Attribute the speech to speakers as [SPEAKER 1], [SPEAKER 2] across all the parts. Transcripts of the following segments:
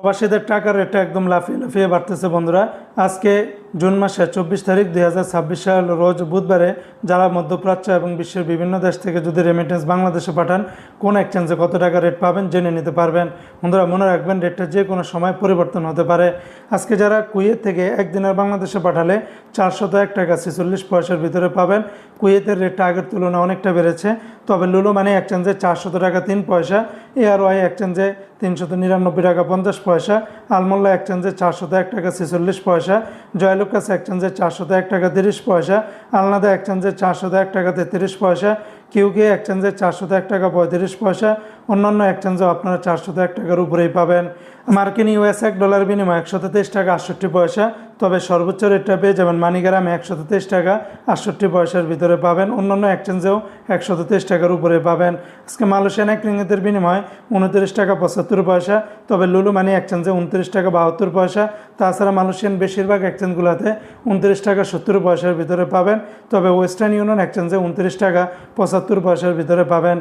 [SPEAKER 1] প্রবাসীদের টাকার রেটটা একদম লাফিয়ে লাফিয়ে বাড়তেছে বন্ধুরা। আজকে জুন মাসের 24 তারিখ 2026 সাল রোজ বুধবারে যারা মধ্যপ্রাচ্য এবং বিশ্বের বিভিন্ন দেশ থেকে যদি রেমিটেন্স বাংলাদেশে পাঠান কোন এক্সচেঞ্জে কত টাকা রেট পাবেন জেনে নিতে পারবেন। বন্ধুরা মনে রাখবেন রেটটা যে কোনো সময় পরিবর্তন হতে পারে। আজকে যারা কুয়েত থেকে একদিনের বাংলাদেশে পাঠালে 401 টাকা 46 পয়সার ভিতরে পাবেন। কুয়েতের রেটটা আগের তুলনায় অনেকটা বেড়েছে, তবে লুলু মানি এক্সচেঞ্জে 400 টাকা 3 পয়সা, ARY এক্সচেঞ্জে 399 টাকা 50 পয়সা, আলমোল্লা এক্সচেঞ্জে 401 টাকা 46 পয়সা, জয়লুকাস এক্সচেঞ্জে 401 টাকা 30 পয়সা, আলনাদা এক্সচেঞ্জে 401 টাকা 33 পয়সা, কিউকে এক্সচেঞ্জে 401 টাকা 35 পয়সা। অন্যান্য এক্সচেঞ্জেও আপনারা 401 টাকার উপরেই পাবেন। মার্কিন US $1 বিনিময় 123 টাকা 68 পয়সা, তবে সর্বোচ্চ রেটটা পেয়ে যাবেন মানিগ্রামে 123 টাকা 68 পয়সার ভিতরে পাবেন। অন্যান্য এক্সচেঞ্জেও 123 টাকার উপরে পাবেন। আজকে মালয়েশিয়ান এক রিঙ্গিতের বিনিময় 29 টাকা 75 পয়সা, তবে লুলু মানি এক্সচেঞ্জে 29 টাকা 72 পয়সা। তাছাড়া মালয়েশিয়ান বেশিরভাগ এক্সচেঞ্জগুলোতে 29 টাকা 70 পয়সার ভিতরে পাবেন, তবে ওয়েস্টার্ন ইউনিয়ন এক্সচেঞ্জে 29 টাকা 75 পয়সার ভিতরে পাবেন।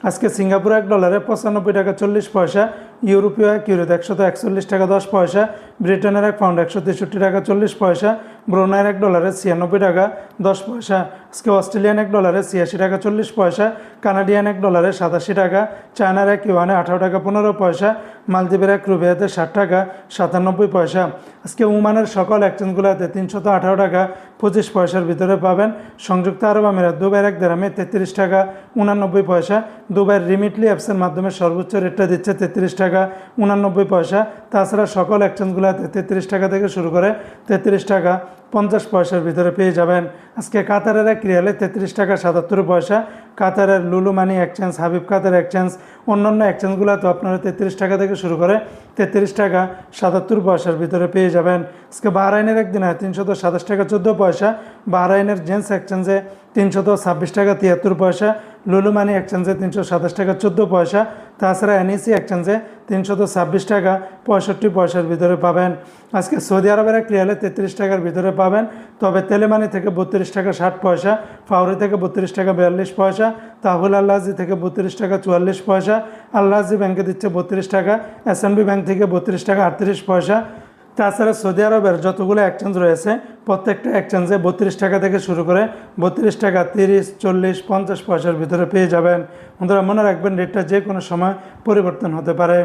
[SPEAKER 1] আজকে সিঙ্গাপুর $1 95 টাকা 40 পয়সা, ইউরোপীয় এক ইউরোতে 141 টাকা 10 পয়সা, ব্রিটেনের এক পাউন্ড 163 টাকা 40 পয়সা, ব্রুনাইয়ের $1 96 টাকা 10 পয়সা। আজকে অস্ট্রেলিয়ান $1 86 টাকা 40 পয়সা, কানাডিয়ান $1 87 টাকা, চায়নার এক ইউয়ানে 18 টাকা 15 পয়সা, মালদ্বীপের এক রুপিয়াতে 60 টাকা 97 পয়সা। আজকে ওমানের সকল এক্সচেঞ্জগুলোতে 318 টাকা 25 পয়সার ভিতরে পাবেন। সংযুক্ত আরব আমিরাত দুবাইয়ের এক দিরহামে 33 টাকা 89 পয়সা। দুবাইয়ের রিমিটলি অ্যাপসের মাধ্যমে সর্বোচ্চ রেটটা দিচ্ছে 33 টাকা 89 পয়সা। তাছাড়া সকল এক্সচেঞ্জগুলোতে 33 টাকা থেকে শুরু করে 33 টাকা 50 পয়সার ভিতরে পেয়ে যাবেন। আজকে কাতারের এক রিয়ালে 33 টাকা 77 পয়সা, কাতারের লুলু মানি এক্সচেঞ্জ, হাবিব কাতার এক্সচেঞ্জ, অন্যান্য এক্সচেঞ্জগুলোতে আপনারা 33 টাকা থেকে শুরু করে 33 টাকা 77 পয়সার ভিতরে পেয়ে যাবেন। আজকে বাহরাইনের একদিন 327 টাকা 14 পয়সা, বাহরাইনের জেন্স এক্সচেঞ্জে 326 টাকা 73 পয়সা, লুলু মানি এক্সচেঞ্জে 327 টাকা 14 পয়সা। তাছাড়া NEC এক্সচেঞ্জে 326 টাকা 65 পয়সার ভিতরে পাবেন। আজকে সৌদি আরবের এক রিয়ালে 33 টাকার ভিতরে পাবেন, তবে তেলেমানি থেকে 32 টাকা 60 পয়সা, ফাউরি থেকে 32 টাকা 42 পয়সা, তাহুল আল্লাহজি থেকে 32 টাকা 44 পয়সা, আল্লাহজি ব্যাংকে দিচ্ছে 32 টাকা, SNB ব্যাংক থেকে 32 টাকা 38 পয়সা। তাছাড়া সৌদি আরবের যতগুলো এক্সচেঞ্জ রয়েছে প্রত্যেকটা এক্সচেঞ্জে 32 টাকা থেকে শুরু করে 32 টাকা 30, 40, 50 পয়সার ভিতরে পেয়ে যাবেন। বন্ধুরা মনে রাখবেন রেটটা যে কোনো সময় পরিবর্তন হতে পারে।